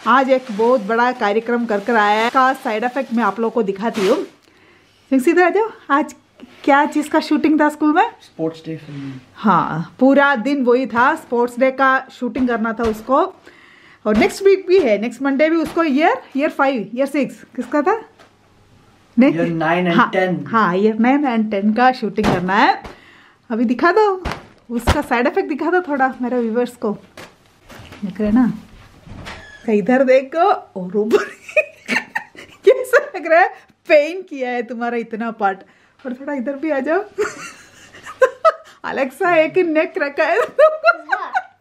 आज एक बहुत बड़ा कार्यक्रम कर आया है का साइड इफेक्ट मैं आप लोगों को दिखाती हूँ। सीधे आ जाओ। आज क्या चीज़ का शूटिंग था स्कूल में? Sports day. हाँ, पूरा दिन वही था, स्पोर्ट्स डे का शूटिंग करना था उसको। और नेक्स्ट वीक भी है, नेक्स्ट मंडे भी उसको ईयर 5 ईयर 6 किसका था? Year 9 and 10। हाँ, ईयर 9 एंड 10 का शूटिंग करना है। अभी दिखा दो उसका साइड इफेक्ट, दिखा दो थोड़ा मेरे व्यूवर्स को। देख रहे ना, इधर देखो और ऊपर कैसा लग रहा है, पेन किया है तुम्हारा इतना पार्ट। और थोड़ा इधर भी आ जाओ। अलेक्सा एक ही नेक रखा है।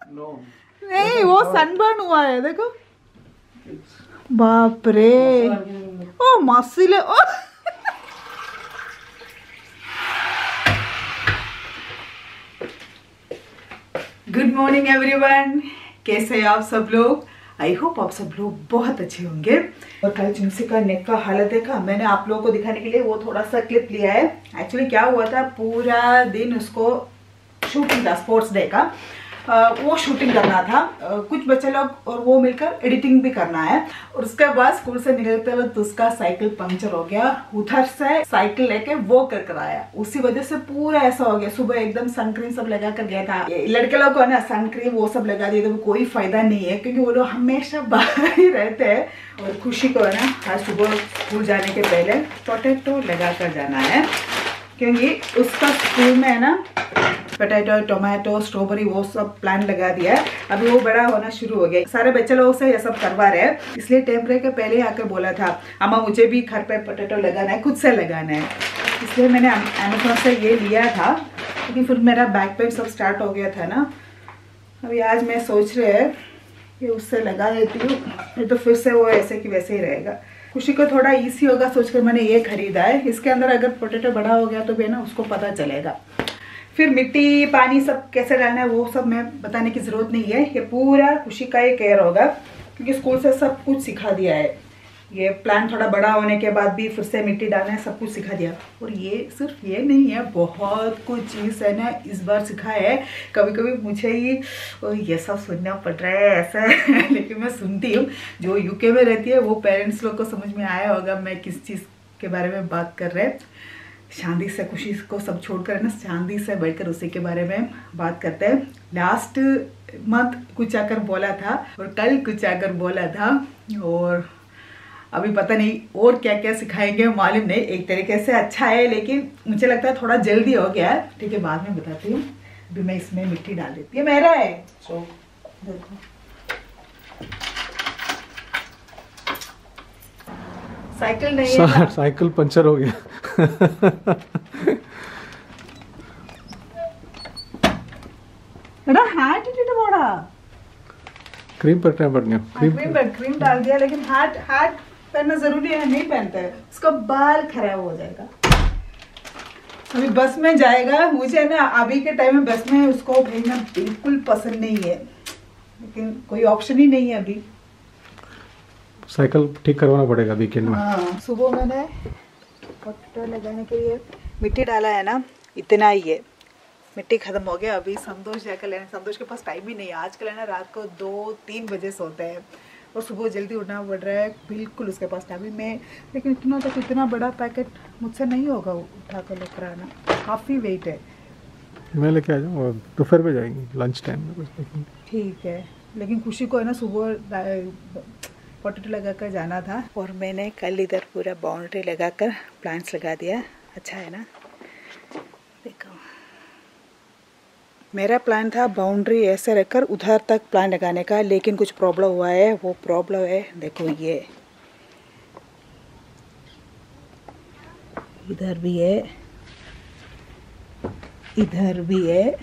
No. नहीं, वो सनबर्न हुआ है देखो। बाप रे, ओ मसिल। गुड मॉर्निंग एवरीवन, कैसे हैं आप सब लोग? आई होप आप सब लोग बहुत अच्छे होंगे। और कल जिनसे का नेक का हालत देखा, मैंने आप लोगों को दिखाने के लिए वो थोड़ा सा क्लिप लिया है। एक्चुअली क्या हुआ था, पूरा दिन उसको शूटिंग था स्पोर्ट्स डे का, वो शूटिंग करना था। कुछ बच्चे लोग और वो मिलकर एडिटिंग भी करना है। और उसके बाद स्कूल से निकलते वक्त उसका साइकिल पंक्चर हो गया। उधर से साइकिल लेके वो कर आया, उसी वजह से पूरा ऐसा हो गया। सुबह एकदम सनक्रीम सब लगा कर गया था। लड़के लोग को ना सनक्रीम वो सब लगा दिए तो कोई फायदा नहीं है, क्योंकि वो लोग हमेशा बाहर ही रहते हैं। और खुशी को है ना, आज सुबह स्कूल जाने के पहले पोटैटो लगा कर जाना है, क्योंकि उसका स्कूल में है ना पोटैटो, टोमेटो, स्ट्रॉबेरी वो सब प्लांट लगा दिया है। अभी वो बड़ा होना शुरू हो गया। सारे बच्चे लोगों से ये सब करवा रहे हैं, इसलिए टेम्परे के पहले आकर बोला था अम्मा मुझे भी घर पे पोटैटो लगाना है, खुद से लगाना है। इसलिए मैंने अमेज़न से ये लिया था, लेकिन फिर मेरा बैक पेन सब स्टार्ट हो गया था ना। अभी आज मैं सोच रहे हैं कि उससे लगा देती हूँ, नहीं तो फिर से वो ऐसे कि वैसे ही रहेगा। खुशी को थोड़ा ईजी होगा सोचकर मैंने ये खरीदा है। इसके अंदर अगर पोटैटो बड़ा हो गया तो भी ना उसको पता चलेगा। फिर मिट्टी पानी सब कैसे डालना है वो सब मैं बताने की ज़रूरत नहीं है, ये पूरा खुशी का ही केयर होगा, क्योंकि स्कूल से सब कुछ सिखा दिया है। ये प्लांट थोड़ा बड़ा होने के बाद भी फिर से मिट्टी डालना है, सब कुछ सिखा दिया। और ये सिर्फ ये नहीं है, बहुत कुछ चीज़ है ना इस बार सिखाया है। कभी कभी मुझे ही ये सब सुनना पड़ रहा है ऐसा है। लेकिन मैं सुनती हूँ। जो यूके में रहती है वो पेरेंट्स लोग को समझ में आया होगा मैं किस चीज़ के बारे में बात कर रहे हैं। शांति से खुशी को सब छोड़कर ना शांति से बैठकर उसी के बारे में बात करते हैं। लास्ट मंथ कुछ आकर बोला था और कल कुछ आकर बोला था, और अभी पता नहीं और क्या क्या सिखाएंगे मालूम नहीं। एक तरीके से अच्छा है, लेकिन मुझे लगता है थोड़ा जल्दी हो गया है। ठीक है, बाद में बताती हूँ। अभी मैं इसमें मिट्टी डाल देती हूँ। मेरा है देखो, साइकिल नहीं है, साइकिल पंचर हो गया। हाथ बड़ा क्रीम पर टाइम बढ़ गया। क्रीम डाल दिया, लेकिन हाथ पहनना जरूरी है, नहीं पहनते हैं उसका बाल खराब हो जाएगा। अभी बस में जाएगा, मुझे ना अभी के टाइम में बस में उसको भेजना बिल्कुल पसंद नहीं है, लेकिन कोई ऑप्शन ही नहीं है। अभी साइकिल ठीक करवाना पड़ेगा वीकेंड में। हाँ, सुबह मैंने पोटैटो लगाने के लिए मिट्टी डाला है ना, इतना ही है। मिट्टी खत्म हो गया। अभी संतोष जाकर लेना, संतोष के पास टाइम ही नहीं है। आजकल है ना रात को 2-3 बजे सोते हैं और सुबह जल्दी उठना पड़ रहा है, बिल्कुल उसके पास टाइम में। लेकिन इतना बड़ा पैकेट मुझसे नहीं होगा उठा कर लेकर आना, काफ़ी वेट है। मैं लेके आ जाऊँगा, दोपहर में जाएंगे लंच टाइम में कुछ। ठीक है, लेकिन खुशी को है ना सुबह पोटैटो लगा कर जाना था। और मैंने कल इधर पूरा बाउंड्री लगाकर प्लांट्स लगा दिया। अच्छा है ना, देखो मेरा प्लान था बाउंड्री ऐसे रखकर उधर तक प्लान लगाने का, लेकिन कुछ प्रॉब्लम हुआ है। वो प्रॉब्लम है देखो, ये इधर भी है, इधर भी है,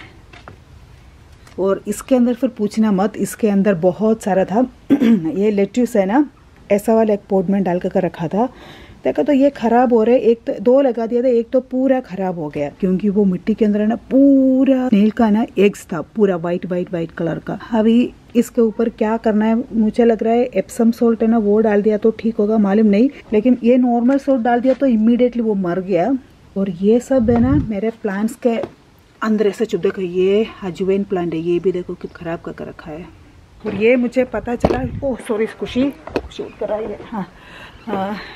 और इसके अंदर फिर पूछना मत, इसके अंदर बहुत सारा था। ये लेट्यूस है ना, ऐसा वाला एक पॉट में डाल कर रखा था। देखो तो ये खराब हो रहे, एक तो 2 लगा दिया था, एक तो पूरा खराब हो गया, क्योंकि वो मिट्टी के अंदर है ना पूरा स्नेल का ना एग्स था, पूरा वाइट कलर का। अभी इसके ऊपर क्या करना है, मुझे लग रहा है एप्सम सोल्ट है ना वो डाल दिया तो ठीक होगा, मालूम नहीं। लेकिन ये नॉर्मल सोल्ट डाल दिया तो इमीडिएटली वो मर गया। और ये सब है ना मेरे प्लांट्स के अंदर ऐसे चुप। देखो ये अजवाइन प्लांट है, ये भी देखो कि खराब करके रखा है। और ये मुझे पता चला, ओह सॉरी, खुशी उठ कर आई है, हाँ,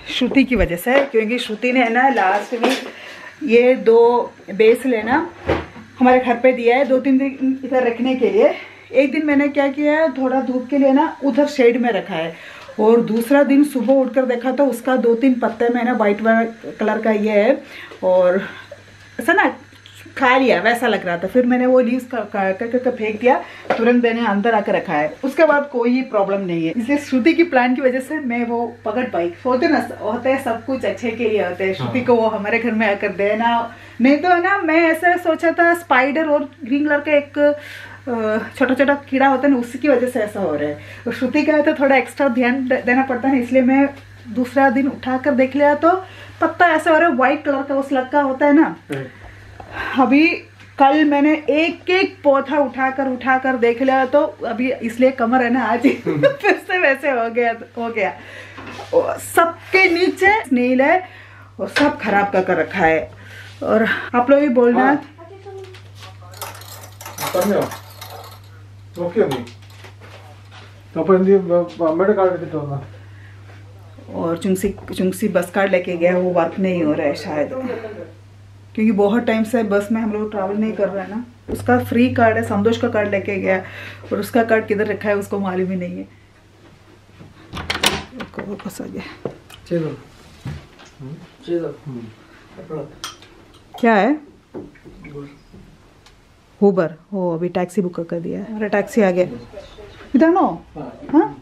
श्रुति की वजह से, क्योंकि श्रुति ने है ना लास्ट वीक ये 2 बेस लेना हमारे घर पे दिया है 2-3 दिन इधर रखने के लिए। एक दिन मैंने क्या किया है, थोड़ा धूप के लिए ना उधर शेड में रखा है, और दूसरा दिन सुबह उठकर देखा तो उसका 2-3 पत्ते में ना वाइट कलर का ये है, और ऐसा ना खा लिया वैसा लग रहा था। फिर मैंने वो लीव्स कर फेंक दिया, तुरंत मैंने अंदर आकर रखा है, उसके बाद कोई प्रॉब्लम नहीं है। इसलिए श्रुति की प्लान की वजह से मैं वो पकड़ पाई। सोचते ना होते हैं सब कुछ अच्छे के लिए होते हैं, श्रुति को वो हमारे घर में आकर देना, नहीं तो है ना मैं ऐसा सोचा था स्पाइडर और ग्रीन कलर का एक छोटा छोटा कीड़ा होता है ना, उसकी वजह से ऐसा हो रहा है। तो श्रुति का है तो थोड़ा एक्स्ट्रा ध्यान देना पड़ता है, इसलिए मैं दूसरा दिन उठाकर देख लिया तो पत्ता ऐसा हो रहा है व्हाइट कलर का, उस लग का होता है ना। अभी कल मैंने एक पौधा उठाकर देख लिया तो अभी इसलिए कमर है ना आज फिर से वैसे हो गया। सबके नीचे स्नेल है और सब खराब कर रखा है। और आप लोग भी बोलना और चुंगसी बस कार्ड लेके गया, वो वर्क नहीं हो रहा है शायद, क्योंकि बहुत टाइम से बस में हम लोग ट्रैवल नहीं कर रहे हैं ना। उसका फ्री कार्ड है, संतोष का कार्ड लेके गया, और उसका कार्ड किधर रखा है उसको मालूम ही नहीं है। क्या है उबर? हो अभी टैक्सी बुक कर दिया है, हमारा टैक्सी आ गया इधर नो। हाँ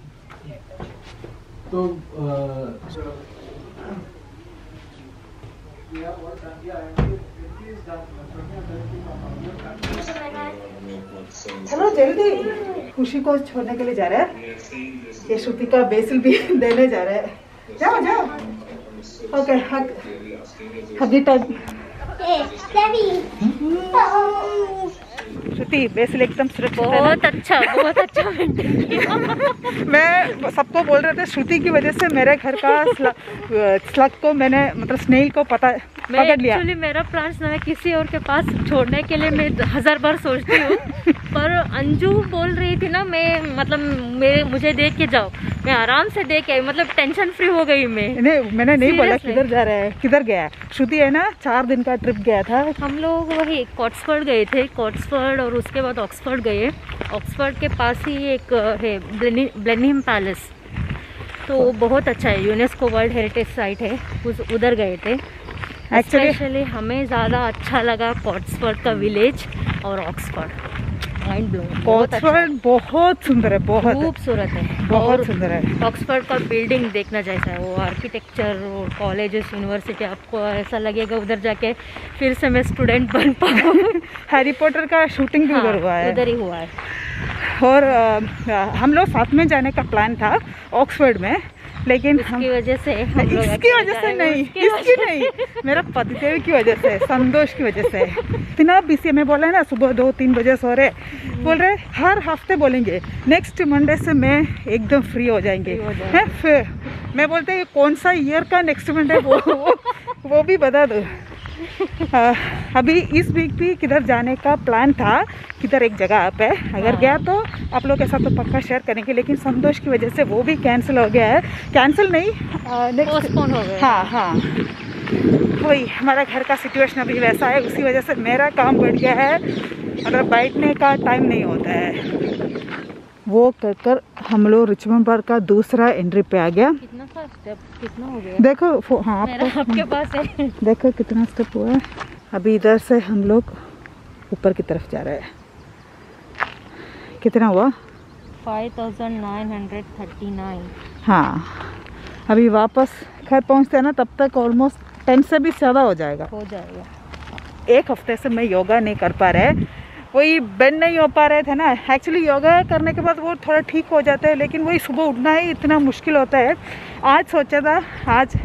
तो चलो जल्दी, खुशी को छोड़ने के लिए जा रहे हैं, ये श्रुति का बेसिल भी देने जा रहे हैं। जाओ जाओ, ओके हगी टाइम। श्रुति बेसिल एकदम सुरक्षित है, बहुत अच्छा मैं सबको बोल रहे थे श्रुति की वजह से मेरे घर का स्लग को मैंने मतलब स्नेल को पकड़ लिया। एक्चुअली मेरा प्लान्स ना किसी और के पास छोड़ने के लिए मैं 1000 बार सोचती हूँ पर अंजू बोल रही थी ना, मैं मतलब मुझे देख के जाओ, मैं आराम से देख के मतलब टेंशन फ्री हो गई। मैंने नहीं बोला किधर जा रहा है, किधर गया। श्रुति है ना 4 दिन का ट्रिप गया था, हम लोग वही कॉट्सफोर्ड गए थे, कॉट्सफोर्ड और उसके बाद ऑक्सफोर्ड गए। ऑक्सफोर्ड के पास ही एक है ब्लेनहिम पैलेस, तो बहुत अच्छा है, यूनेस्को वर्ल्ड हेरिटेज साइट है, उधर गए थे। एक्चुअली हमें ज़्यादा अच्छा लगा कॉट्सफोर्ड का विलेज और ऑक्सफोर्ड, माइंड ब्लोइंग। कॉट्सफोर्ड बहुत सुंदर है, बहुत खूबसूरत है, बहुत सुंदर है। ऑक्सफोर्ड का बिल्डिंग देखना जैसा है, वो आर्किटेक्चर और कॉलेजेस यूनिवर्सिटी, आपको ऐसा लगेगा उधर जाके फिर से मैं स्टूडेंट बन पाऊँ। हैरी पॉटर का शूटिंग भी उधर हुआ है, उधर ही हुआ है। और हम लोग साथ में जाने का प्लान था ऑक्सफोर्ड में, लेकिन इसकी वजह से इसकी वजह से नहीं, इसकी नहीं, मेरा पतिदेव की वजह से, संतोष की वजह से। इतना बीसी में बोला है ना, सुबह 2-3 बजे सो रहे, बोल रहे हर हफ्ते बोलेंगे नेक्स्ट मंडे से मैं एकदम फ्री हो जाएंगे। है फिर मैं बोलते हैं कौन सा ईयर का नेक्स्ट मंडे वो भी बता दो। अभी इस वीक भी किधर जाने का प्लान था, किधर एक जगह पे, अगर गया तो आप लोग के साथ तो पक्का शेयर करेंगे, लेकिन संतोष की वजह से वो भी कैंसिल हो गया है। कैंसिल नहीं, पोस्टपोन हो गया। हाँ वही हमारा घर का सिचुएशन अभी वैसा है, उसी वजह से मेरा काम बढ़ गया है, मतलब बैठने का टाइम नहीं होता है। वो कर हम लोग रिचमंड पार्क का दूसरा एंट्री पे आ गया। कितना था स्टेप, कितना हो गया देखो? हाँ आपके पास है, देखो कितना स्टेप हुआ है। अभी इधर से हम लोग ऊपर की तरफ जा रहे हैं। कितना हुआ? 5939। हाँ अभी वापस घर पहुंचते हैं ना, तब तक ऑलमोस्ट 10 से भी ज़्यादा हो जाएगा। एक हफ्ते से मैं योगा नहीं कर पा रहे, वही बेंड नहीं हो पा रहे थे ना। एक्चुअली योगा करने के बाद वो थोड़ा ठीक हो जाता है, लेकिन वही सुबह उठना ही इतना मुश्किल होता है। आज सोचा था आज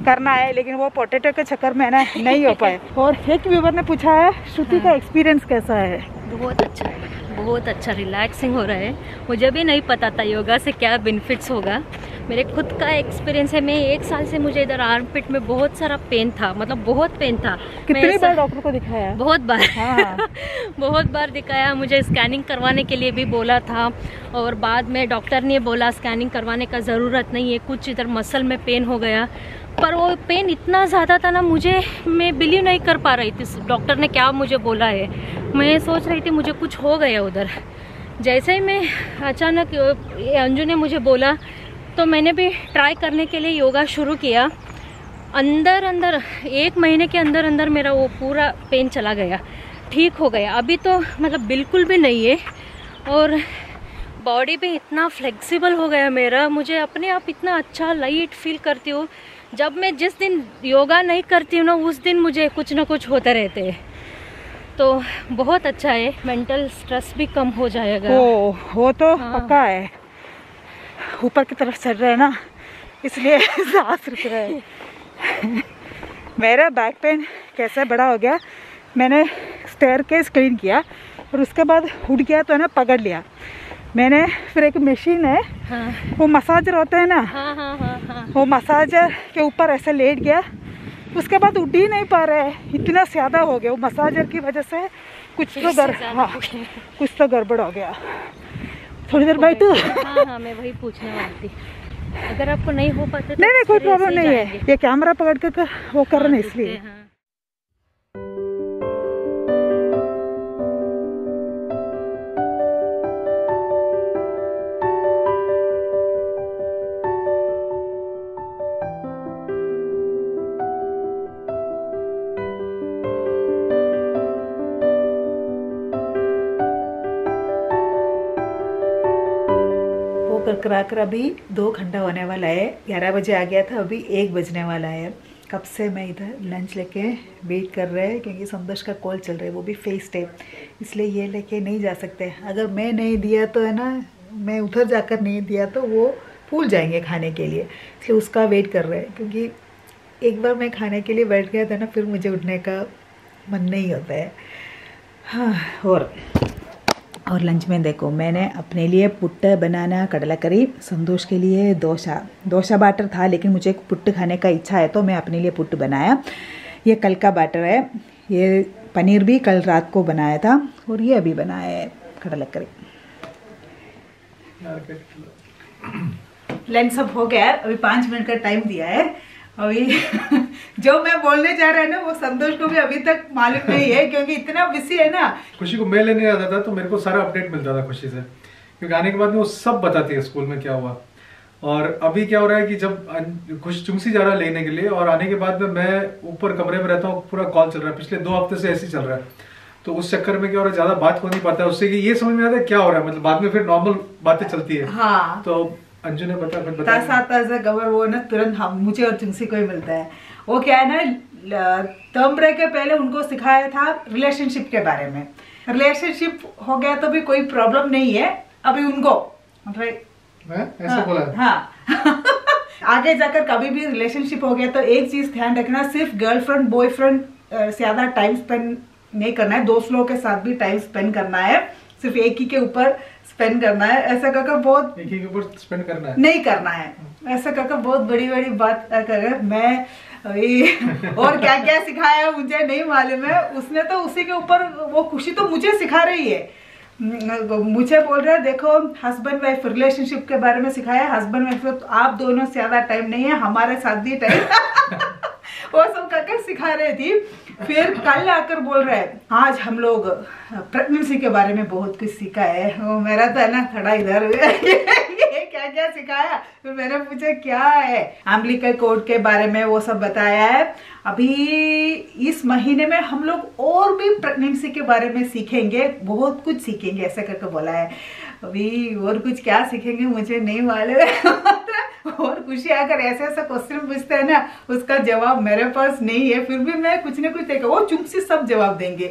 करना है, लेकिन वो पोटैटो के चक्कर में ना नहीं हो पाए। और एक व्यूवर ने पूछा है श्रुति का एक्सपीरियंस कैसा है? बहुत अच्छा है, बहुत अच्छा, रिलैक्सिंग हो रहा है। मुझे भी नहीं पता था योगा से क्या बेनिफिट्स होगा, मेरे खुद का एक्सपीरियंस है। मैं 1 साल से मुझे इधर आर्म पिट में बहुत सारा पेन था, मतलब बहुत पेन था। कितनी बार डॉक्टर को दिखाया? बहुत बार। हाँ। बहुत बार दिखाया। मुझे स्कैनिंग करवाने के लिए भी बोला था और बाद में डॉक्टर ने बोला स्कैनिंग करवाने का ज़रूरत नहीं है, कुछ इधर मसल में पेन हो गया। पर वो पेन इतना ज़्यादा था ना, मैं बिलीव नहीं कर पा रही थी डॉक्टर ने क्या मुझे बोला है। मैं सोच रही थी मुझे कुछ हो गया उधर। जैसे ही मैं अचानक अंजू ने मुझे बोला तो मैंने भी ट्राई करने के लिए योगा शुरू किया। अंदर 1 महीने के अंदर मेरा वो पूरा पेन चला गया, ठीक हो गया। अभी तो मतलब बिल्कुल भी नहीं है और बॉडी भी इतना फ्लेक्सिबल हो गया मेरा। मुझे अपने आप इतना अच्छा लाइट फील करती हूँ। जब मैं जिस दिन योगा नहीं करती हूँ ना, उस दिन मुझे कुछ ना कुछ होते रहते हैं। तो बहुत अच्छा है, मेंटल स्ट्रेस भी कम हो जाएगा। वो तो हाँ। पक्का है। ऊपर की तरफ चढ़ रहे हैं ना, इसलिए सांस रुक रहे हैं। मेरा बैक पेन कैसे बड़ा हो गया, मैंने स्टेयरकेस क्लीन किया और उसके बाद उठ गया तो है ना पकड़ लिया मैंने। फिर एक मशीन है, हाँ। वो मसाजर होता है ना, हाँ। वो मसाजर के ऊपर ऐसे लेट गया। उसके बाद उठ ही नहीं पा रहे, इतना ज़्यादा हो गया वो मसाजर की वजह से। कुछ तो गड़बड़ हो गया। थोड़ी देर बैठो। हाँ, मैं वही पूछने वाली थी। अगर आपको नहीं हो पाते तो नहीं कोई प्रॉब्लम नहीं है, ये कैमरा पकड़ के वो कर रहे हैं इसलिए। कराकर अभी 2 घंटा होने वाला है। 11 बजे आ गया था, अभी 1 बजने वाला है। कब से मैं इधर लंच लेके वेट कर रहे हैं, क्योंकि संतोष का कॉल चल रहा है, वो भी फेस टाइम, इसलिए ये लेके नहीं जा सकते। अगर मैं नहीं दिया तो है ना, मैं उधर जाकर नहीं दिया तो वो भूल जाएंगे खाने के लिए, इसलिए उसका वेट कर रहे हैं। क्योंकि एक बार मैं खाने के लिए बैठ गया था ना, फिर मुझे उठने का मन नहीं होता है। हाँ, और लंच में देखो मैंने अपने लिए पुट्ट बनाना, कड़ला करी, संतोष के लिए डोसा बैटर था, लेकिन मुझे पुट्ट खाने का इच्छा है तो मैं अपने लिए पुट्ट बनाया। ये कल का बैटर है, ये पनीर भी कल रात को बनाया था और ये अभी बनाया है कड़ला करी। लंच सब हो गया है, अभी 5 मिनट का टाइम दिया है। अभी जो मैं बोलने जा रहा है ना, वो संतोष को भी अभी तक मालूम नहीं है, क्योंकि इतना बिजी है ना। खुशी को मैं लेने आता था तो मेरे को सारा अपडेट मिलता था खुशी से, क्योंकि आने के बाद में वो सब बताती है स्कूल में क्या हुआ। और अभी क्या हो रहा है कि जब खुशी चुंगसी जा रहा है लेने के लिए, और आने के बाद में मैं ऊपर कमरे में रहता हूँ, पूरा कॉल चल रहा है, पिछले 2 हफ्ते से ऐसे ही चल रहा है। तो उस चक्कर में क्या हो रहा है, ज्यादा बात हो नहीं पाता है उससे, कि ये समझ में आता है क्या हो रहा है, मतलब बाद में फिर नॉर्मल बातें चलती है। हाँ, तो अंजू ने ताज़ा खबर वो ना तुरंत हम मुझे और चुंगसी को ही मिलता है। वो क्या है ना, टर्म ब्रेक के पहले उनको सिखाया था रिलेशनशिप के बारे में। रिलेशनशिप हो गया तो भी कोई प्रॉब्लम नहीं है अभी उनको, ऐसा बोला। हाँ आगे जाकर कभी भी रिलेशनशिप हो गया तो एक चीज ध्यान रखना, सिर्फ गर्लफ्रेंड बॉयफ्रेंड ज्यादा टाइम स्पेंड नहीं करना है, दोस्त लोगों के साथ भी टाइम स्पेंड करना है, सिर्फ एक ही के ऊपर स्पेंड करना है। ऐसा कहकर बहुत एक ही के ऊपर स्पेंड करना है, नहीं करना है। ऐसा कहकर बहुत बड़ी बड़ी बात कर, मैं और क्या क्या सिखाया मुझे नहीं मालूम है। उसने तो उसी के ऊपर, वो खुशी तो मुझे सिखा रही है, मुझे बोल रहा है देखो हस्बैंड वाइफ रिलेशनशिप के बारे में सिखाया, हस्बैंड वाइफ तो आप दोनों से ज्यादा टाइम नहीं है, हमारे साथ भी टाइम वो सब कहकर सिखा रही थी। फिर कल आकर बोल रहे हैं आज हम लोग प्रेगनेंसी के बारे में बहुत कुछ सीखा है। वो मेरा तो है ना खड़ा इधर ये क्या क्या सिखाया। फिर मैंने पूछा क्या है, अम्बिलिकल कॉर्ड के बारे में वो सब बताया है। अभी इस महीने में हम लोग और भी प्रेगनेंसी के बारे में सीखेंगे, बहुत कुछ सीखेंगे ऐसा करके बोला है। अभी और कुछ क्या सीखेंगे मुझे नहीं मालूम है। और खुशी आकर ऐसे ऐसा क्वेश्चन पूछते हैं ना, उसका जवाब मेरे पास नहीं है, फिर भी मैं कुछ ना कुछ देखा, वो चुंगसी सब जवाब देंगे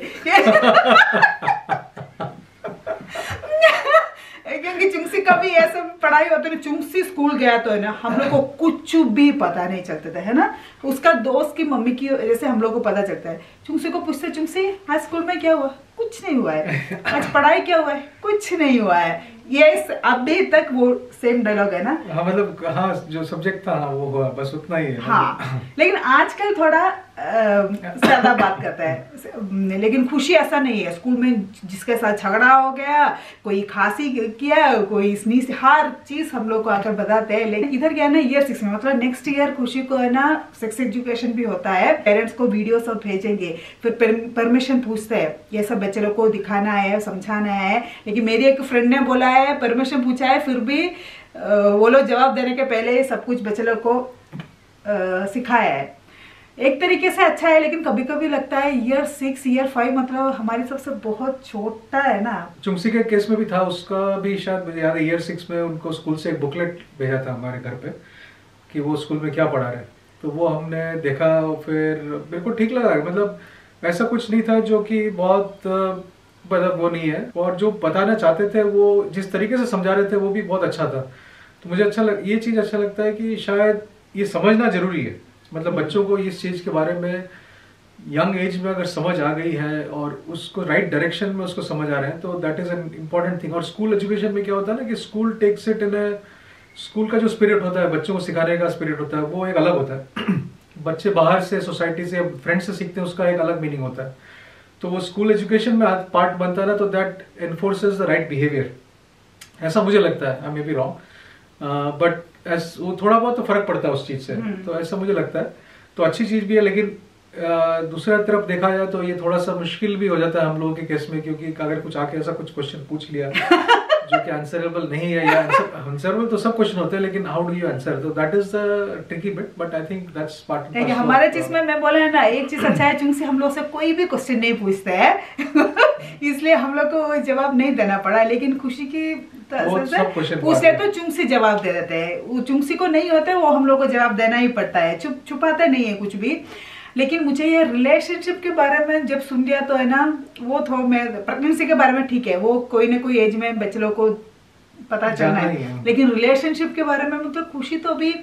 क्योंकि चुंगसी का भी ऐसा पढ़ाई होता है ना, चुंगसी स्कूल गया तो है ना हम लोग को कुछ भी पता नहीं चलता था, है ना। उसका दोस्त की मम्मी की वजह से हम लोग को पता चलता है, चुंगसी को पूछते, चुंगसी आज स्कूल में क्या हुआ? कुछ नहीं हुआ है। आज पढ़ाई क्या हुआ है? कुछ नहीं हुआ है। ये अभी तक वो सेम डायलॉग है ना। हाँ मतलब हाँ जो सब्जेक्ट था हाँ वो हुआ, बस उतना ही है। हाँ लेकिन आजकल थोड़ा ज्यादा बात करता है, लेकिन खुशी ऐसा नहीं है। स्कूल में जिसके साथ झगड़ा हो गया, कोई खांसी किया, कोई स्नीज, हर चीज हम लोग को आकर बताते हैं। लेकिन इधर क्या है ना, ईयर 6 में मतलब नेक्स्ट ईयर खुशी को है ना सेक्स एजुकेशन भी होता है। पेरेंट्स को वीडियो सब भेजेंगे, फिर परमिशन पूछते हैं, ये सब बच्चे लोग को दिखाना है, समझाना है। लेकिन मेरी एक फ्रेंड ने बोला है, परमिशन पूछा है, फिर भी वो लोग जवाब देने के पहले सब कुछ बच्चे लोग को सिखाया है। एक तरीके से अच्छा है, लेकिन कभी कभी लगता है ईयर 6 ईयर 5 मतलब हमारी सबसे बहुत छोटा है ना। चुंगसी के केस में भी था, उसका भी शायद मुझे याद है ईयर 6 में उनको स्कूल से एक बुकलेट भेजा था हमारे घर पे कि वो स्कूल में क्या पढ़ा रहे, तो वो हमने देखा, फिर मेरे को ठीक लगा। मतलब ऐसा कुछ नहीं था जो कि बहुत मतलब वो नहीं है, और जो बताना चाहते थे वो जिस तरीके से समझा रहे थे वो भी बहुत अच्छा था। तो मुझे ये चीज़ अच्छा लगता है कि शायद ये समझना जरूरी है। मतलब बच्चों को इस चीज़ के बारे में यंग एज में अगर समझ आ गई है और उसको राइट डायरेक्शन में उसको समझ आ रहे हैं, तो that is an important thing. और स्कूल एजुकेशन में क्या होता है ना कि school takes it in a, school का जो स्पिरिट होता है, बच्चों को सिखाने का स्पिरिट होता है, वो एक अलग होता है। बच्चे बाहर से, सोसाइटी से, फ्रेंड से सीखते हैं, उसका एक अलग मीनिंग होता है। तो वो स्कूल एजुकेशन में पार्ट बनता है ना, तो दैट एनफोर्सेस द राइट बिहेवियर, ऐसा मुझे लगता है। आई मे बी रॉन्ग, बट वो थोड़ा बहुत तो फर्क पड़ता है उस चीज से, तो ऐसा मुझे लगता है। तो अच्छी चीज भी है, लेकिन दूसरा तरफ देखा जाए तो ये थोड़ा सा मुश्किल भी हो जाता है हम लोगों के केस में, क्योंकि अगर कुछ आके ऐसा कुछ क्वेश्चन पूछ लिया जो कि आंसरेबल नहीं है, या आंसरेबल तो सब क्वेश्चन होते हैं, लेकिन हाउ डू यू आंसर, तो that is the tricky bit, but I think that's part of हमारे चीज में मैं बोला है ना, एक चीज अच्छा है, चुंगसी हम लोग से कोई भी क्वेश्चन नहीं पूछते हैं इसलिए हम लोग को जवाब नहीं देना पड़ा। लेकिन खुशी की पूछते तो चुंगसी जवाब दे देते हैं, वो चुंगसी को नहीं होता है, वो हम लोग को जवाब देना ही पड़ता है, छुपाते नहीं है कुछ भी। लेकिन मुझे ये रिलेशनशिप के बारे में जब सुन लिया तो है ना, वो तो मैं प्रेगनेंसी के बारे में ठीक है, वो कोई ना कोई एज में बच्चे लोग को पता चलना है, लेकिन रिलेशनशिप के बारे में मतलब खुशी तो अभी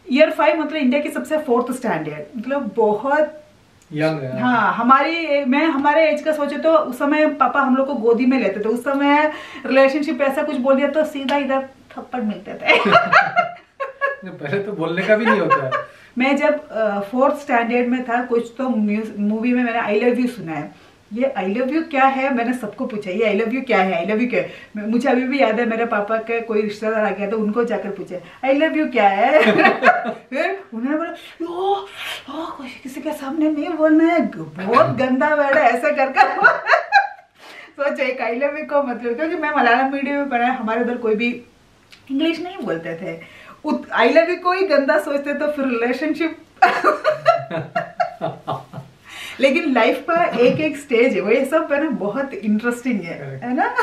ईयर 5 मतलब इंडिया की सबसे 4th स्टैंडर्ड, मतलब बहुत यंग है। हाँ हमारे एज का सोचे तो उस समय पापा हम लोग को गोदी में लेते थे, उस समय रिलेशनशिप ऐसा कुछ बोल दिया तो सीधा इधर थप्पड़ मिलते थे पहले तो बोलने का भी नहीं होता है। मैं जब 4th स्टैंडर्ड में था, कुछ तो मूवी में मैंने आई लव यू सुना है। ये आई लव यू क्या है, मैंने सबको पूछा ये आई लव यू क्या है, आई लव यू क्या है। मुझे अभी भी याद है, मेरे पापा के कोई रिश्तेदार आ गया तो उनको जाकर पूछे आई लव यू क्या है फिर उन्होंने बोला किसी के सामने नहीं बोलना है, बहुत गंदा वर्ड है, ऐसा कर सोचो एक आई लव यू को मतलब, क्योंकि मैं मलयालम मीडियम में पढ़ा, हमारे उधर कोई भी इंग्लिश नहीं बोलते थे, आई लव यू को ही गंदा सोचते, तो फिर रिलेशनशिप लेकिन लाइफ का एक एक स्टेज है, वो ये सब है ना बहुत इंटरेस्टिंग है ना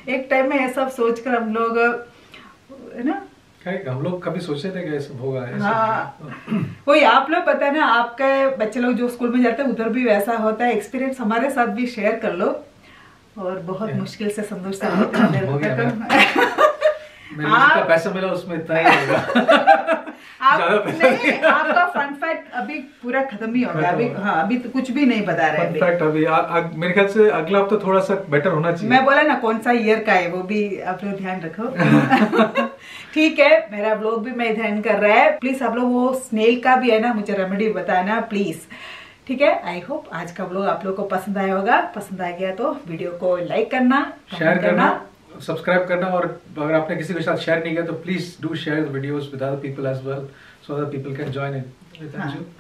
एक टाइम में ये सब सोचकर हम लोग है ना, हम लोग कभी सोचे थे कि ऐसा होगा। हाँ वही आप लोग पता है ना, आपके बच्चे लोग जो स्कूल में जाते हैं उधर भी वैसा होता है, एक्सपीरियंस हमारे साथ भी शेयर कर लो। और बहुत मुश्किल से संतोष से जितना पैसा मिला उसमें इतना ही होगा आपका फन फैक्ट अभी पूरा खत्म ही होगा अभी। हाँ अभी तो कुछ भी नहीं बता रहे फन फैक्ट अभी मेरे ख्याल से अगला हफ्ता थोड़ा सा बेटर होना चाहिए। मैं बोला ना कौन सा ईयर का है वो भी आप लोग ध्यान रखो ठीक है, मेरा ब्लॉग भी मैं ध्यान कर रहा है, प्लीज आप लोग वो स्नेल का भी है ना मुझे रेमेडी बताना प्लीज, ठीक है। आई होप आज का ब्लॉग आप लोग को पसंद आया होगा, पसंद आ गया तो वीडियो को लाइक करना, शेयर करना, सब्सक्राइब करना, और अगर आपने किसी के साथ शेयर नहीं किया तो please do share the videos with other people as well so that people can join in.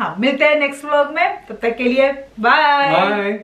हाँ मिलते हैं नेक्स्ट व्लॉग में, तब तक के लिए बाय।